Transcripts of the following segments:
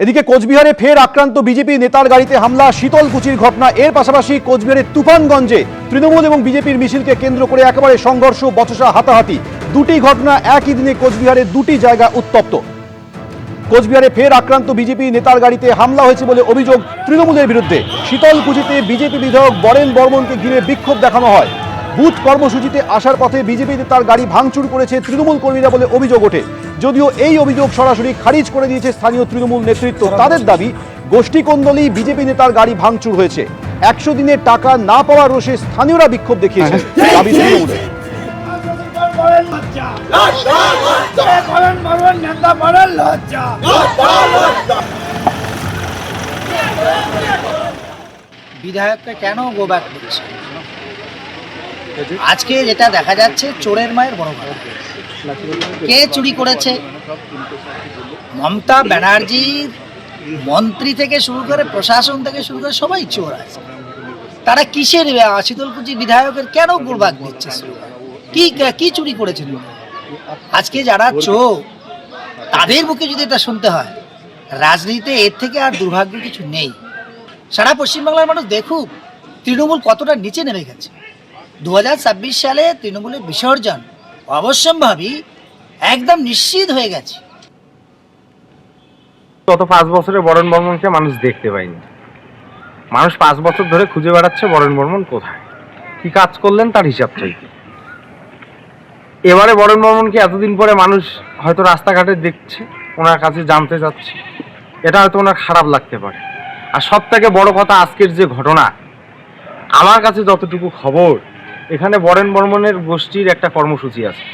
এদিকে কোচবিহারে ফের আক্রান্ত বিজেপি নেতার গাড়িতে হামলা, শীতলকুচির ঘটনা। এর পাশাপাশি কোচবিহারের তুফানগঞ্জে তৃণমূল এবং বিজেপির মিছিলকে কেন্দ্র করে একেবারে সংঘর্ষ, বচসা, হাতাহাতি। দুটি ঘটনা একই দিনে কোচবিহারের দুটি জায়গা উত্তপ্ত। কোচবিহারে ফের আক্রান্ত বিজেপি নেতার গাড়িতে হামলা হয়েছে বলে অভিযোগ তৃণমূলের বিরুদ্ধে। শীতলকুচিতে বিজেপি বিধায়ক বরেন বর্মনকে ঘিরে বিক্ষোভ দেখানো হয়। বুথ কর্মসূচিতে আসার পথে বিজেপি নেতার গাড়ি ভাঙচুর করেছে তৃণমূল কর্মীরা বলে অভিযোগ ওঠে। যদিও এই অভিযোগ সরাসরি খারিজ করে দিয়েছে স্থানীয় তৃণমূল নেতৃত্ব। তাদের দাবি, গোষ্ঠীকন্দলেই বিজেপি নেতার গাড়ি ভাঙচুর হয়েছে। 100 দিনের টাকা না পাওয়ার রোষে স্থানীয়রা বিক্ষোভ দেখিয়েছে। দাবি তৃণমূলের। বিধায়ককে কেন গোব্যাক দিচ্ছে? আজকে যেটা দেখা যাচ্ছে, চোরের মায়ের বড় ঘটনা। কে চুরি করেছে? মমতা ব্যানার্জির মন্ত্রী থেকে শুরু করে, প্রশাসন থেকে শুরু করে সবাই চোর আছে। তারা কিসের শীতলকুচি বিধায়কের কেন গোব্যাক দিচ্ছে? কি চুরি করেছেন? আজকে যারা চোর, তাদের মুখে যদি এটা শুনতে হয়, রাজনীতিতে এর থেকে আর দুর্ভাগ্য কিছু নেই। সারা পশ্চিমবাংলার মানুষ দেখুক তৃণমূল কতটা নিচে নেমে গেছে। 2026 সালে তৃণমূলের বিসর্জন অবশ্যম্ভাবী, একদম নিশ্চিত হয়ে গেছে। গত 5 বছরে বরেন বর্মনকে মানুষ দেখতে পায়নি। মানুষ 5 বছর ধরে খুঁজে বেড়াচ্ছে বরেন বর্মন কোথায়, কি কাজ করলেন তার হিসাব চাইতে। এবারে বরেন বর্মনকে এতদিন পরে মানুষ হয়তো রাস্তাঘাটে দেখছে, ওনার কাছে জানতে চাচ্ছে। এটা হয়তো ওনার খারাপ লাগতে পারে। আর সব থেকে বড় কথা, আজকের যে ঘটনা, আমার কাছে যতটুকু খবর, এখানে বরেন বর্মনের গোষ্ঠীর একটা কর্মসূচি আছে।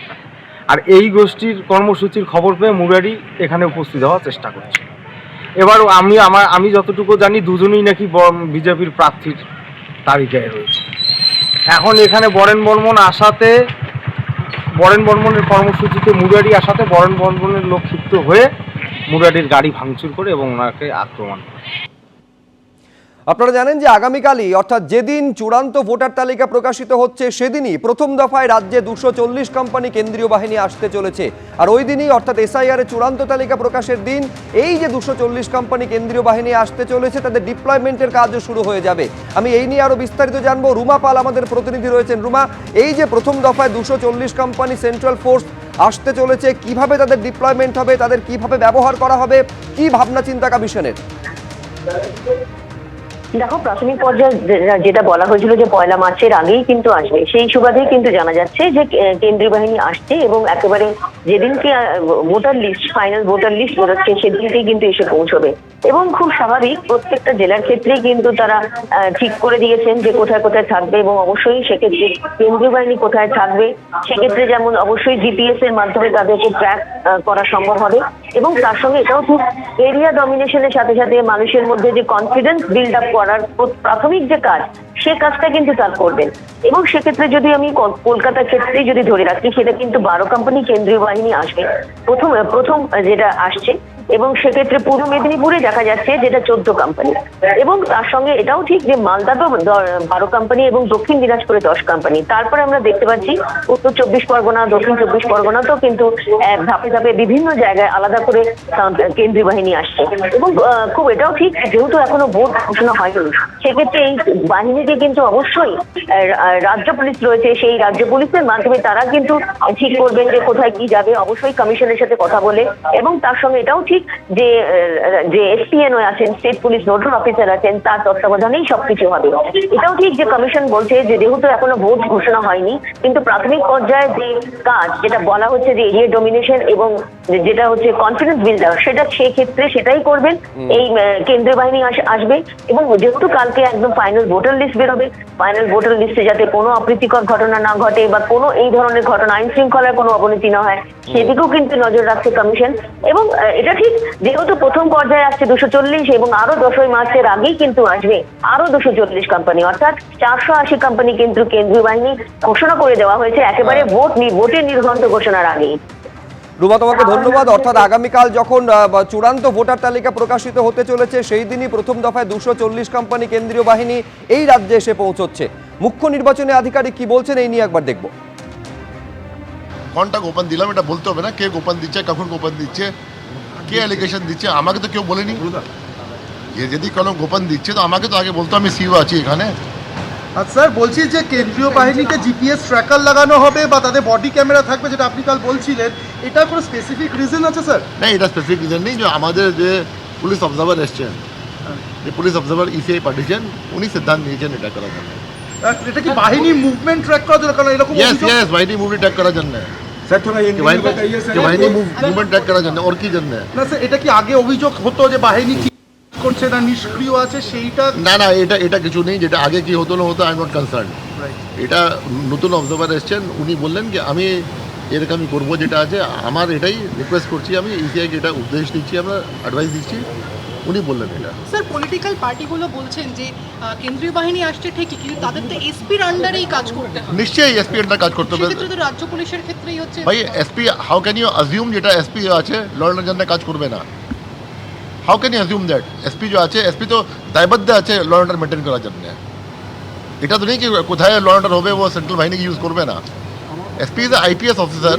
আর এই গোষ্ঠীর কর্মসূচির খবর পেয়ে মুরারি এখানে উপস্থিত হওয়ার চেষ্টা করছে। এবার আমি যতটুকু জানি, দুজনেই নাকি বিজেপির প্রার্থীর তালিকায় রয়েছে। এখন এখানে বরেন বর্মনের কর্মসূচিতে মুরারি আসাতে বরেন বর্মনের লোক ক্ষিপ্ত হয়ে মুরারির গাড়ি ভাঙচুর করে এবং ওনাকে আক্রমণ করে। আপনারা জানেন যে আগামীকালই, অর্থাৎ যেদিন চূড়ান্ত ভোটার তালিকা প্রকাশিত হচ্ছে, সেদিনই প্রথম দফায় রাজ্যে 240 কোম্পানি কেন্দ্রীয় বাহিনী আসতে চলেছে। আর ওই দিনই, অর্থাৎ এসআইআর এর চূড়ান্ত তালিকা প্রকাশের দিন, এই যে 240 কোম্পানি কেন্দ্রীয় বাহিনী আসতে চলেছে, তাদের ডিপ্লয়মেন্টের কাজও শুরু হয়ে যাবে। আমি এই নিয়ে আরো বিস্তারিত জানবো। রুমা পাল আমাদের প্রতিনিধি রয়েছেন। রুমা, এই যে প্রথম দফায় 240 কোম্পানি সেন্ট্রাল ফোর্স আসতে চলেছে, কিভাবে তাদের ডিপ্লয়মেন্ট হবে, তাদের কিভাবে ব্যবহার করা হবে, কি ভাবনা চিন্তা কমিশনের? দেখো, প্রাথমিক পর্যায়ে যেটা বলা হয়েছিল যে 1 মার্চের আগেই কিন্তু আসবে, সেই সুবাদেই কিন্তু জানা যাচ্ছে যে কেন্দ্রীয় বাহিনী আসছে এবং একেবারে যেদিনকে voter list, final voter list বেরোচ্ছে, সেদিনকেই কিন্তু এসে পৌঁছবে। এবং খুব স্বাভাবিক, প্রত্যেকটা জেলার ক্ষেত্রেই কিন্তু তারা ঠিক করে দিয়েছেন যে কোথায় কোথায় থাকবে, এবং অবশ্যই সেক্ষেত্রে কেন্দ্রীয় বাহিনী কোথায় থাকবে সেক্ষেত্রে যেমন অবশ্যই জিপিএস এর মাধ্যমে তাদেরকে ট্র্যাক করা সম্ভব হবে। এবং তার সঙ্গে এটাও খুব এরিয়া ডমিনেশনের সাথে সাথে মানুষের মধ্যে যে কনফিডেন্স বিল্ড আপ করার প্রাথমিক যে কাজ, সে কাজটা কিন্তু তারা করবেন। এবং সেক্ষেত্রে যদি আমি কলকাতার ক্ষেত্রেই যদি ধরে রাখি, সেটা কিন্তু 12 কোম্পানি কেন্দ্রীয় বাহিনী আসবে প্রথম যেটা আসছে। এবং সেক্ষেত্রে পূর্ব মেদিনীপুরে দেখা যাচ্ছে যেটা 14 কোম্পানি। এবং তার সঙ্গে এটাও ঠিক যে মালদাতেও 12 কোম্পানি এবং দক্ষিণ দিনাজপুরে 10 কোম্পানি। তারপরে আমরা দেখতে পাচ্ছি উত্তর 24 পরগনা, দক্ষিণ 24 পরগনাতেও কিন্তু ধাপে ধাপে বিভিন্ন জায়গায় আলাদা করে কেন্দ্রীয় বাহিনী আসছে। এবং খুব এটাও ঠিক, যেহেতু এখনো ভোট ঘোষণা হয়নি, সেক্ষেত্রে এই বাহিনীকে কিন্তু অবশ্যই রাজ্য পুলিশ রয়েছে, সেই রাজ্য পুলিশের মাধ্যমে তারা কিন্তু ঠিক করবেন যে কোথায় কি যাবে, অবশ্যই কমিশনের সাথে কথা বলে। এবং তার সঙ্গে এটাও ঠিক যে এসপিএনও আছেন, স্টেট পুলিশ নোডাল অফিসার আছেন, তার তত্ত্বাবধানেই সবকিছু হবে। এটাও ঠিক যে কমিশন বলছে যে যেহেতু এখনো ভোট ঘোষণা হয়নি, কিন্তু প্রাথমিক পর্যায়ে যে কাজ, যেটা বলা হচ্ছে যে এরিয়া ডমিনেশন এবং যেটা হচ্ছে কনফিডেন্স বিল্ডার, সেটা সেই ক্ষেত্রে সেটাই করবেন। এই কেন্দ্রীয় বাহিনী আসবে। এবং যেহেতু কালকে একদম ফাইনাল ভোটার লিস্ট বেরোবে, ফাইনাল ভোটার লিস্টে যাতে কোনো অপ্রীতিকর ঘটনা না ঘটে বা কোনো এই ধরনের ঘটনা, আইন শৃঙ্খলার কোনো অবনতি না হয়, সেদিকেও কিন্তু নজর রাখছে কমিশন। এবং এটা ঠিক, যেহেতু প্রথম পর্যায়ে আসছে 240, এবং আরো 10 মার্চের আগেই কিন্তু আসবে আরো 240 কোম্পানি, অর্থাৎ 480 কোম্পানি কিন্তু কেন্দ্রীয় বাহিনী ঘোষণা করে দেওয়া হয়েছে একেবারে ভোটের নির্ঘণ্ট ঘোষণার আগেই। রুমা, তোমাকে ধন্যবাদ। অর্থাৎ আগামীকাল যখন চূড়ান্ত ভোটার তালিকা প্রকাশিত হতে চলেছে, সেই দিনই প্রথম দফায় 240 কোম্পানি কেন্দ্রীয় বাহিনী এই রাজ্যে এসে পৌঁছচ্ছে। মুখ্য নির্বাচনী আধিকারিক কি বলছেন, এই নিয়ে একবার দেখব। কোনটা গোপন দিলাম এটা বলতে হবে না, কে গোপন দিচ্ছে, কখন গোপন দিচ্ছে, কে অ্যালিগেশন দিচ্ছে, আমাকে তো কেউ বলেনি। যে যদি কোনো গোপন দিচ্ছে তো আমাকে তো আগে বলতো, আমি সিও আছি এখানে। আর স্যার বলছি যে কেন্দ্রীয় বাহিনীকে জিপিএস ট্র্যাকার লাগানো হবে বা তাদের বডি ক্যামেরা থাকবে, যেটা আপনি কাল বলছিলেন, এটা কোনো স্পেসিফিক রিজন আছে স্যার? না, এটা স্পেসিফিক রিজন নেই। যে আমাদের যে পুলিশ অবজারভার এসছেন, যে পুলিশ অবজারভার ইসিআই পাঠিয়েছেন, উনি সিদ্ধান্ত নিয়েছেন এটা করার জন্য। এটা কি বাহিনী মুভমেন্ট ট্র্যাক করার জন্য? কারণ এরকম ইয়েস ইয়েস, বাহিনী মুভমেন্ট ট্র্যাক করার জন্য। বাহিনী মুভমেন্ট ট্র্যাক করার জন্য, ওর কি জন্য? না স্যার, এটা কি আগে অভিযোগ হতো যে বাহিনী কি করছে না, নিষ্ক্রিয় আছে, সেইটা? না না, এটা কিছু নেই। যেটা আগে কি হতো না হতো, আই এম নট কনসার্ন। এটা নতুন অবজারভার এসছেন, উনি বললেন যে আমি এরকমই করবো, যেটা আছে আমার এটাই রিকোয়েস্ট করছি, আমি ইসিআইকে এটা উপদেশ দিচ্ছি, আমরা অ্যাডভাইস দিচ্ছি, উনি বললেন এটা। স্যার পলিটিক্যাল পার্টিগুলো বলছেন যে কেন্দ্রীয় বাহিনী আসছে ঠিকই, কিন্তু তাদের তো এসপির আন্ডারেই কাজ করতে হবে। নিশ্চয়ই এসপি আন্ডার কাজ করতে হবে। সেক্ষেত্রে তো রাজ্য পুলিশের ক্ষেত্রেই হচ্ছে। ভাই SP, how can you assume যেটা এসপি আছে ল অ্যান্ড অর্ডার কাজ করবে না? How can you assume that? SP যে আছে, এসপি তো দায়বদ্ধ আছে ল অ্যান্ড অর্ডার মেনটেন করার জন্য। এটা তো নেই কি কোথায় ল অ্যান্ড অর্ডার হবে ও সেন্ট্রাল বাহিনীকে ইউজ করবে না। SP is IPS officer,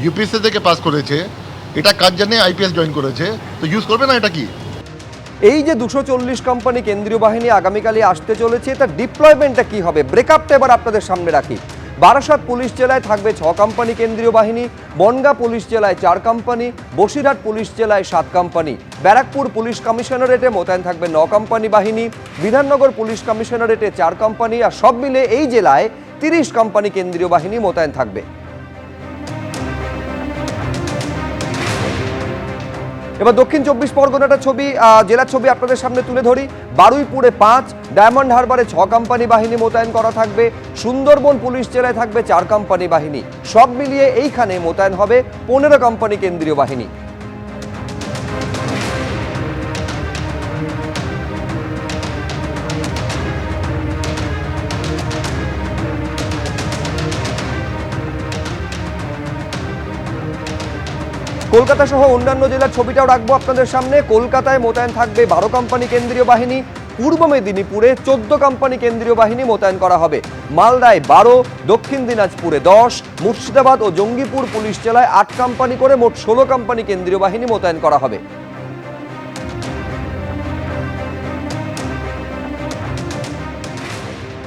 UPSC থেকে পাস করেছে, এটা কাজ জানে আইপিএস জয়েন করেছে, তো ইউজ করবে না এটা কি? এই যে 240 কোম্পানি কেন্দ্রীয় বাহিনী আগামীকালই আসতে চলেছে, তার ডিপ্লয়মেন্টটা কি হবে? ব্রেকআপটা এবার আপনাদের সামনে রাখি। বারাসাত পুলিশ জেলায় থাকবে 6 কোম্পানি কেন্দ্রীয় বাহিনী, বনগাঁ পুলিশ জেলায় 4 কোম্পানি, বসিরহাট পুলিশ জেলায় 7 কোম্পানি, ব্যারাকপুর পুলিশ কমিশনারেটে মোতায়েন থাকবে 9 কোম্পানি বাহিনী, বিধাননগর পুলিশ কমিশনারেটে 4 কোম্পানি, আর সব মিলে এই জেলায় 30 কোম্পানি কেন্দ্রীয় বাহিনী মোতায়েন থাকবে। এবার দক্ষিণ 24 পরগনাটার ছবি, জেলার ছবি আপনাদের সামনে তুলে ধরি। বারুইপুরে 5, ডায়মন্ড হারবারে 6 কোম্পানি বাহিনী মোতায়েন করা থাকবে, সুন্দরবন পুলিশ জেলায় থাকবে 4 কোম্পানি বাহিনী, সব মিলিয়ে এইখানে মোতায়েন হবে 15 কোম্পানি কেন্দ্রীয় বাহিনী। কলকাতা সহ অন্যান্য জেলার ছবিটাও রাখবো আপনাদের সামনে। কলকাতায় মোতায়েন থাকবে 12 কোম্পানি কেন্দ্রীয় বাহিনী, পূর্ব মেদিনীপুরে 14 কোম্পানি কেন্দ্রীয় বাহিনী মোতায়েন করা হবে, মালদায় 12, দক্ষিণ দিনাজপুরে 10, মুর্শিদাবাদ ও জঙ্গিপুর পুলিশ জেলায় 8 কোম্পানি করে মোট 16 কোম্পানি কেন্দ্রীয় বাহিনী মোতায়েন করা হবে।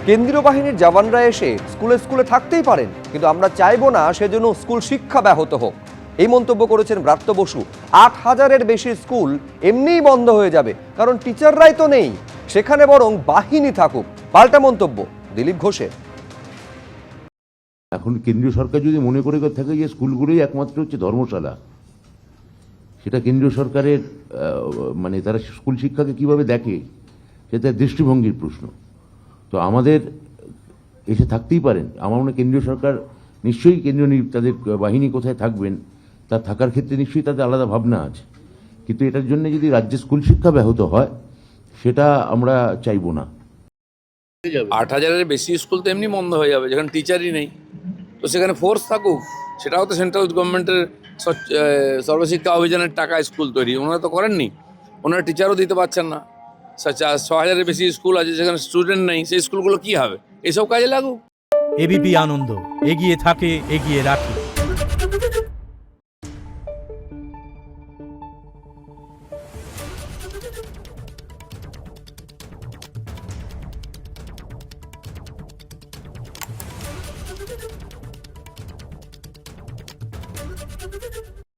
কেন্দ্রীয় বাহিনীর জওয়ানরা এসে স্কুলে স্কুলে থাকতেই পারেন, কিন্তু আমরা চাইবো না সেজন্য স্কুল শিক্ষা ব্যাহত হোক, এই মন্তব্য করেছেন ব্রাত্য বসু। 8000-এর বেশি স্কুল এমনিই বন্ধ হয়ে যাবে, কারণ টিচাররাই তো নেই, সেখানে বরং বাহিনী থাকুক, পাল্টা মন্তব্য দিলীপ ঘোষের। এখন কেন্দ্রীয় সরকার যদি মনে করে থাকে যে স্কুলগুলোই একমাত্র হচ্ছে ধর্মশালা, সেটা কেন্দ্রীয় সরকারের মানে তারা স্কুল শিক্ষাকে কিভাবে দেখে সেটা দৃষ্টিভঙ্গির প্রশ্ন। তো আমাদের এসে থাকতেই পারেন, আমার মনে হয় কেন্দ্রীয় সরকার নিশ্চয়ই কেন্দ্রীয় তাদের বাহিনী কোথায় থাকবেন তার থাকার ক্ষেত্রে নিশ্চয়ই তাদের আলাদা ভাবনা আছে, কিন্তু এটার জন্য যদি রাজ্যে স্কুল শিক্ষা ব্যাহত হয় সেটা আমরা চাইবো না। 8000-এর বেশি স্কুল তো এমনি বন্ধ হয়ে যাবে, যেখানে টিচারই নেই, তো সেখানে ফোর্স থাকুক। সেটাও তো সেন্ট্রাল গভর্নমেন্টের সর্বশিক্ষা অভিযানের টাকা স্কুল তৈরি, ওনারা তো করেননি, ওনারা টিচারও দিতে পারছেন না। 6000-এর বেশি স্কুল আছে যেখানে স্টুডেন্ট নেই, সেই স্কুলগুলো কি হবে? এইসব কাজে লাগুক। এবিপি আনন্দ, এগিয়ে থাকে, এগিয়ে রাখে।